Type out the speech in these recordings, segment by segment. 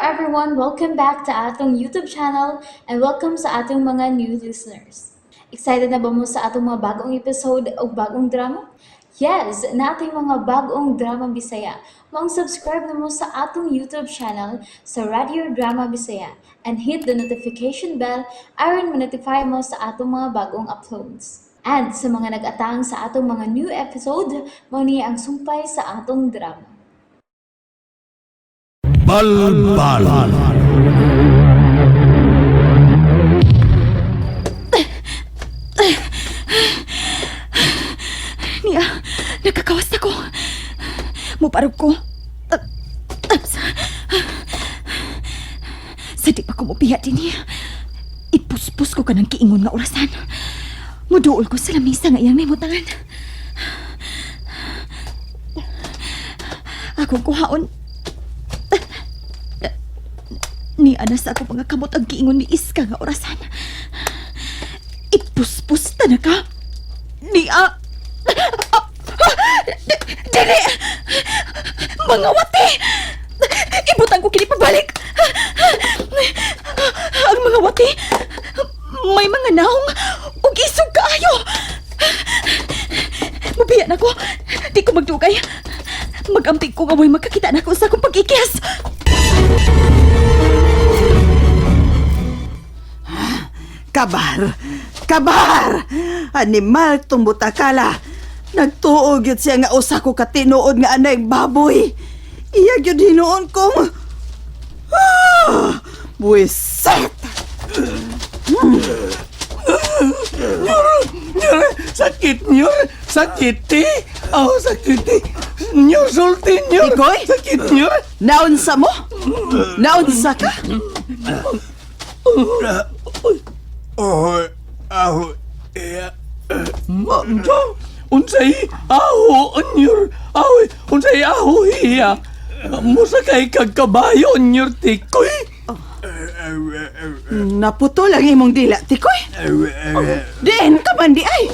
everyone! Welcome back to atong YouTube channel and welcome sa atong mga new listeners. Excited na ba mo sa atong mga bagong episode o bagong drama? Yes, na ating mga bagong drama Bisaya. Mag-subscribe na mo sa atong YouTube channel sa Radio Drama Bisaya and hit the notification bell aron ma-notify mo sa atong mga bagong uploads. And sa mga nag-atang sa atong mga new episode, mo niya ang sumpay sa atong drama. Balbal. Nia, nakakawas ako. Muparog ko. Sa di pa ko mupihat din niya. Ipuspos ko ka ng kiingon nga orasan. Muduol ko sa lamisa nga iyang nimutangan. Akong kuhaon. Ni anas ako mga kamot ang giingon ni Iska nga orasan. Ipuspos ta na ka. Ni Dili! Mga wati! Ibutang ko kini pagbalik. Ang mga wati may mga naong ug isog kaayo. Mubiyan ako. Di ko magdugay. Magampig ko nga mo'y magkakita na ako sa akong pag-ikyas. Kabar! Kabar! Animal tong butakala. Nagtuog yun siya nga usa ko katinuod nga anay baboy. Iya yun hinuon kong... Buwiset! Sakit nyo? Sakit eh? Oh, sakit eh. Nyo, sulti nyo. Ikoy? Sakit nyo? Naunsa mo? Naunsa ka? Manjo, unsay aho onyor. Awi, unsay aho hiya. Musakay kag kabayo onyor tikoy. Naputol ang imong dila, tikoy? Diin ka man di ay?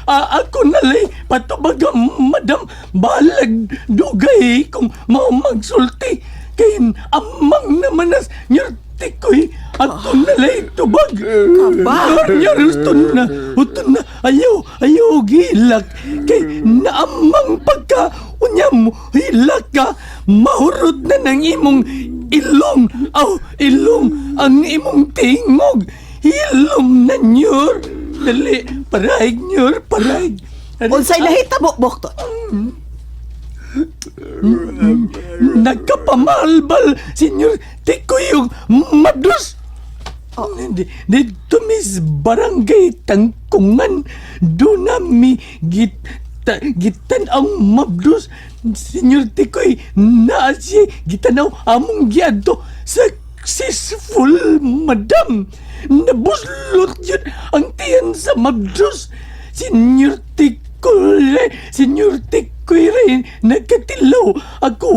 Ako nalay patubag madam balag dugay kung mao magsulti kay amang namanas nyor tikoy. Ako nalay tubag. Kabar! Nyor utun na ayaw gilak kay naamang pagka unyam hilak ka mahurot na ng imong ilong ang imong tingog hilom na nyor dali parahig nyor parahig Unsay nahitabo, Boktot? nagkapamalbal senyor tikoy yung madus dito mis barangay Tangkungan doon mi gitan ang mabdus senyor tikoy na siya gitanaw among giadto successful madam nabuslot yun ang tiyan sa mabdus senyor tikoy rin nagkatilaw ako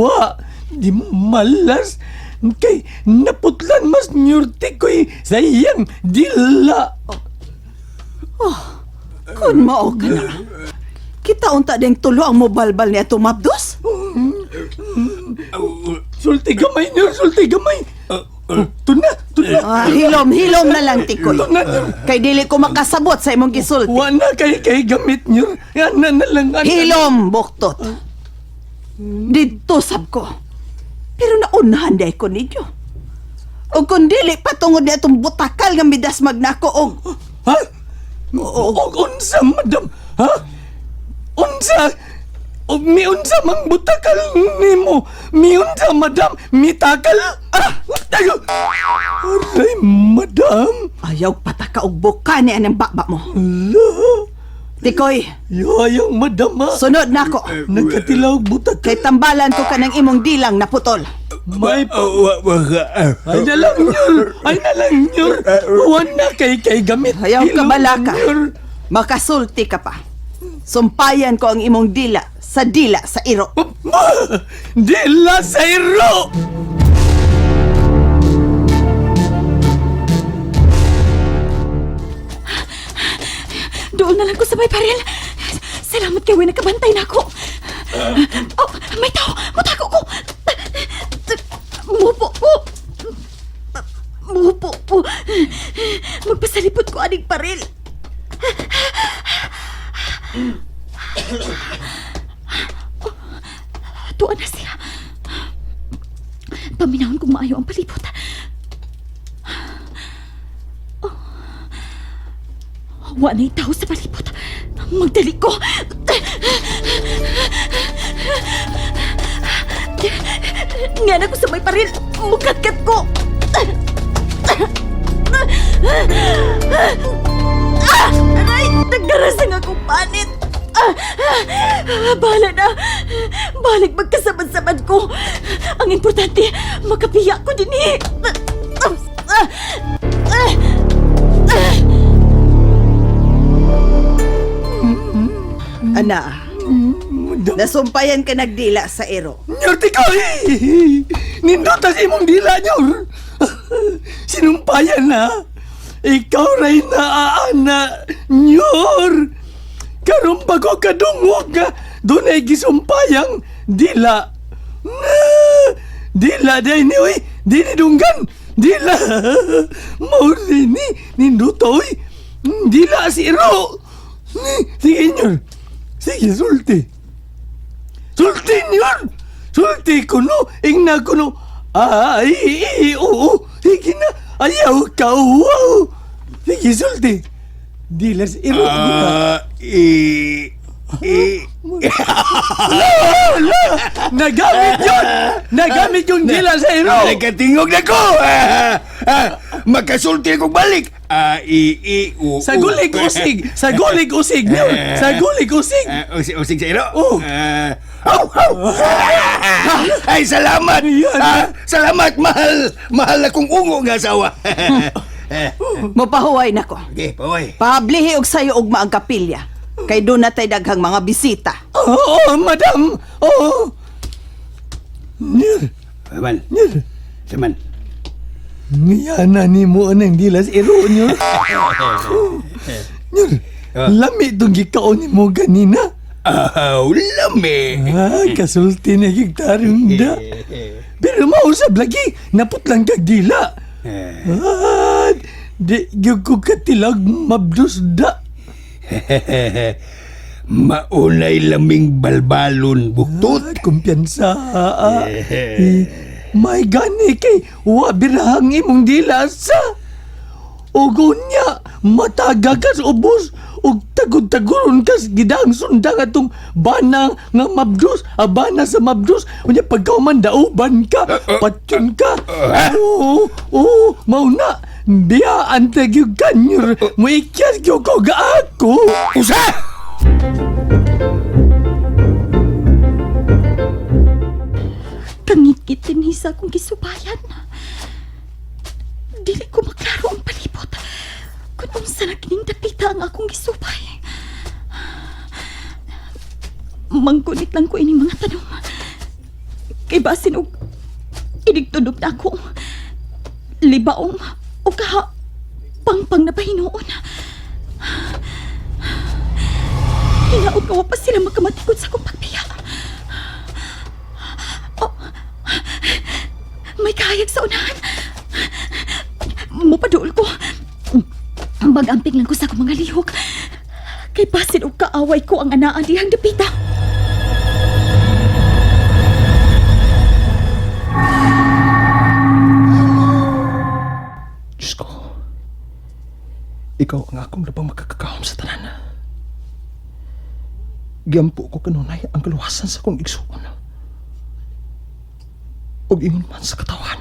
wa di malas kay naputlan mas senyor tikoy sa iyang dila. Kun mao ka na. Kita unta ding tulo ang mobalbal niya tumabdos? Sulti gamay nyor, sulti gamay. Tuna. Hilom na lang, tikoy. Kay dili ko makasabot sa imong gisulti. Wana kay gamit nyor. Yan na lang. Hilom, Boktot. Dito sab ko. Pero naunahan day ko ninyo. O kung dili patungod niya itong butakal nga midas magnako og... Ha? Unsa, madam? Ha? Unsa? Unsa mang butakal nimo? Unsa, madam? Mitakal? Tayo! Aray, madam! Ayaw pataka og buka niya ng baba mo. Ala! Tikoy, Yayang madam, ha? sunod na ko. Nagkatilaw butakal. Kay tambalan ko ka ng imong dilang naputol. May Ay na lang nyor. Wana kay gamit. Ayaw ka Hilom, balaka. nyor. Makasulti ka pa. Sumpayan ko ang imong dila sa iro. Dila sa iro! Doon na lang ko sa may baril. Salamat kayo, nakabantay na ako. Oh, may tao! Matako ko! Mupo! ko aning paril. Tuwa na siya. Paminahon kong maayo ang palibot. Wa na'y tao sa palibot. Magdali ko. Nga na ko sa may paril. Mukatkat ko. Aray! Nagdarasang akong panit. Bahala na. Balik magkasabad-sabad ko. Ang importante, makapiya ko din eh. Ana, nasumpayan ka nagdila sa ero. Nyor, tikaw nindota sa imong dila, Nyor. Sinumpayan na. Ikaw ray ana, Nyor. Karon pa ko kadungog nga doon ay gisumpayang dila. Dila day ni, uy. Di ni dunggan. Dila. Mauri ni, ninduto, uy. Dila si Iro. Sige, Nyor. Sige, sulti. Sulti, Nyor. Sulti ko no. Ingna ko no. Ay, oo. Sige na. Ayaw ka, wow. Sige, sulti. Dila si Iro. Nagamit yun! Nagamit yung dila sa Iro! Nagkatingog na ko! Makasulti akong balik! Sa gulig usig! Sa gulig usig! Sa gulig usig! Usig sa iro? Oh. Ay, salamat! Salamat! Mahal na kong ungo nga asawa! Mapahuway na ko. Okay, paway. Pablihi og sayo og maang kapilya. Kay doon na tayo daghang mga bisita. Oo, madam! Oo! Saman. Saman. Ngayana ni mo anang dila sa Iro nyo. Lami itong gikaon ni mo ganina. Lami! Kasulti na hektaryong da. Pero mausap lagi, naput lang kag dila. Di yung ko katilag mabdos da. Maunay laming balbalon buktot. Kumpiyansa. May gani kay wabirahang imong dila sa. Ugon niya, mataga kas ubos. Ug tagod-taguron kas gidang sundang atong bana nga mabdos. Bana sa mabdos. Unya pagkauman dauban ka. Patyon ka. Oo, mauna. Biyaan tagyog kanyor. Muikyas ko ga ako. Usa! Kangit-ngit din hisa kong gisubayan. Dili ko maklaro ang palibot kung unsa na kining dapita ang akong gisubay. Mangkunit lang ko ini mga tanong. Kay basin og inigtudog na ako. Libaong o kaha pangpang na pahinuon. Hinaot kawa pa sila magkamatikod sa akong pagbiya. Oh, may kahayag sa unahan. Mupaduol ko. Mag-amping lang ko sa akong mga lihok. Kay basin og kaaway ko ang anaan dihang dapita. Diyos ko, ikaw ang akong labang makakakahom sa tanan. Giyampo ko kanunay ang kaluwasan sa kong igsuon. O ingon man sa katawan.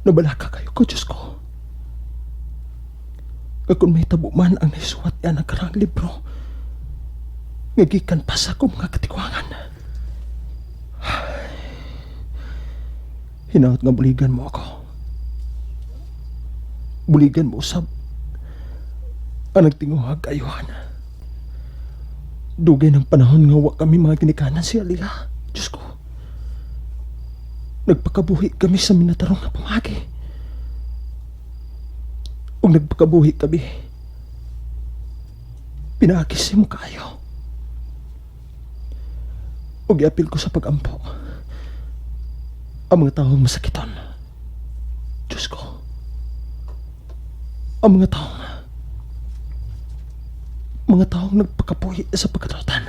Nabalaka kayo ko, Diyos ko. Kung may tabo man ang naisuwat yan ang karang libro, ngagikan pa sa akong mga katikwangan. Hinaot nga buligan mo ako. Buligan mo usab ang nagtinguhag kayuhan. Dugay ng panahon nga wa kami mga ginikanan si Aliyah. Diyos ko. Nagpakabuhi kami sa minatarong na pamagi. O nagpakabuhi kami, pinakis mo kayo. O giapil ko sa pagampo ang mga taong masakiton. Diyos ko, Ang mga taong nagpakapuhi sa pagkatautan.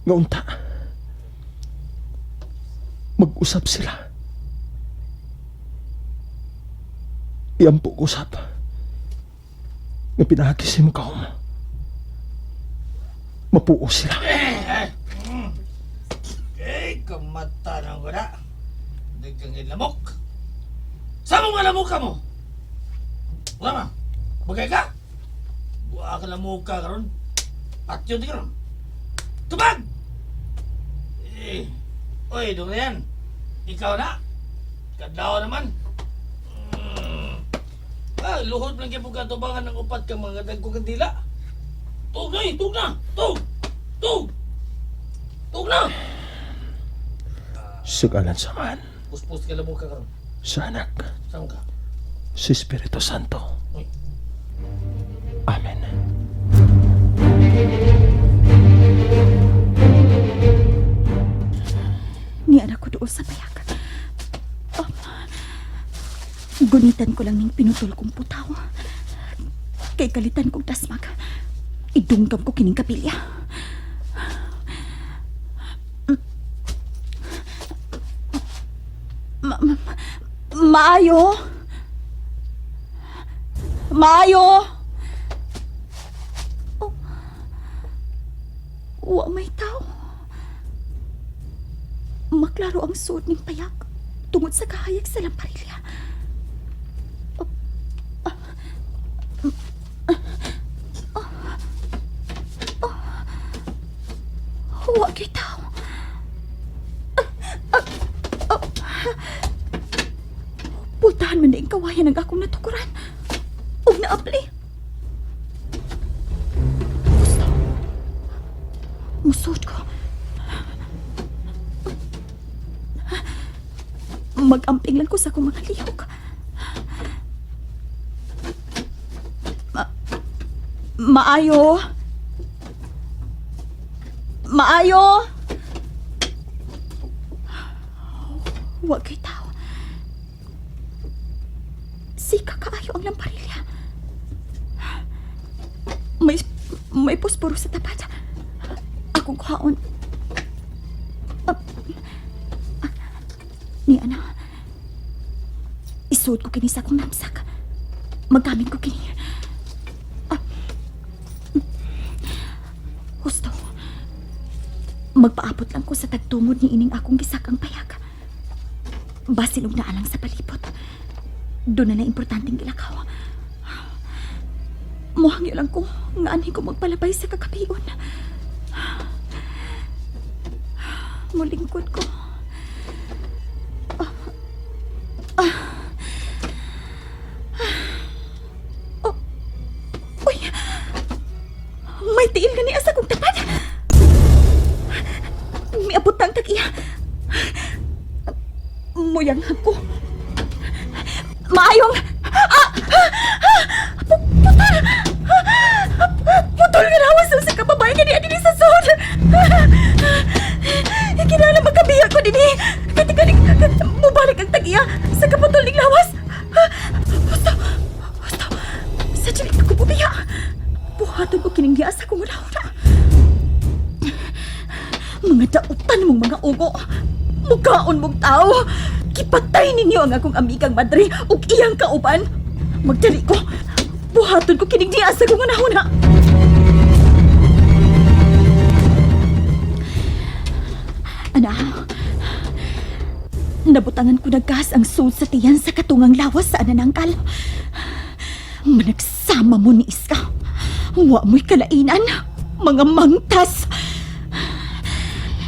Nga unta, mag-usap sila. Iyampo usap. Nga pinahakisim ka mo. Mapuo sila. Kamata ng wala. Hindi kang ilamok. Saan mo nga lamok ka mo? Wala ma. Bagay ka? Buwa ka lamok ka karon. Patyo di karon. Tubag! Oy, doon na yan. Ikaw na. Kadlaw naman. Luhod lang kayo katubangan ng upat kang mga dagkong kandila. Tug na eh, tug na! Tug! Tug! Tug na! Sugalan sa man, Puspos ka lamok ka karon. sa anak, Saan ka? si Espiritu Santo. Uy. Amen. Ni anak ko doon sa payak. Gunitan ko lang ning pinutol kong putaw. Kay kalitan kong dasmag. Idungkam ko kining kapilya. Maayo! Maayo! Oh. Wa may tao. Maklaro ang suot ning payak tungod sa kahayag sa lamparilya. Wa kay tao. Putahan man din kawayan ang akong natukuran. Ug naapli. Gusto. Musod ko. Mag-amping lang ko sa akong mga lihok. Maayo. Maayo. Huwag kay tao. Sika kaayo ang lamparilya. May posporo sa tapat. Akong kuhaon. Ni ana. Isuot ko kini sa akong namsak. Maggamit ko kini. Gusto. Magpaabot lang ko sa tagtungod ni ining akong gisakang payag. Basin og naalang sa palibot. Doon na importanteng gilakaw. Muhangyo lang ko nga anhi ko magpalabay sa kakapiyon. Mulingkod ko. Uy! May tiil ka niya sa kong tapat. May abot ang tag-iya. Muyanghan ko. Maayong! Putol! Putol nga rawas sa kababae nga niya din sa sod! Kinala magkabiyak ko din eh! Katikaling mubalik ang tag-iya sa kaputol ning lawas! Gusto! Sa chilik ko bubiya! Buhaton ko kiningya sa kong una-una! Mga dautan mong mga ugo! Mukaon mong tao! Kipatay ninyo ang akong amigang madre ug iyang kauban. Magdali ko. Buhaton ko kining diya sa kong una-una. Ana, nabutangan ko na gas ang sud sa tiyan sa katungang lawas sa ananangkal. Managsama mo ni Iska. Wa mo'y kalainan. Mga mangtas.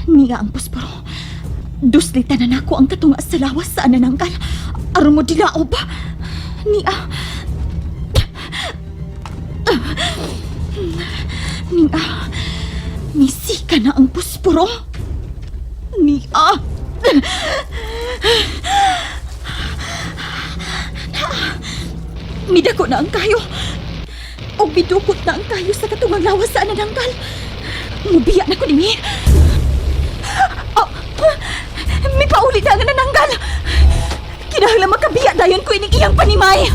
Niya ang posporo. Duslitan na nako ang katunga sa lawas sa ananangkal. Aron mo dilaob. Nia. Nia. Misika na ang posporo. Nia. Midako na ang kayo. O bidukot na ang kayo sa katungang lawas sa ananangkal. Mubiya na ko ni may paulit na nga nananggal. Kinahanglan makabiya dayon ko ining iyang panimay.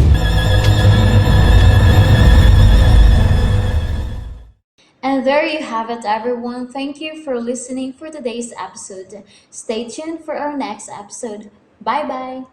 And there you have it, everyone. Thank you for listening for today's episode. Stay tuned for our next episode. Bye bye.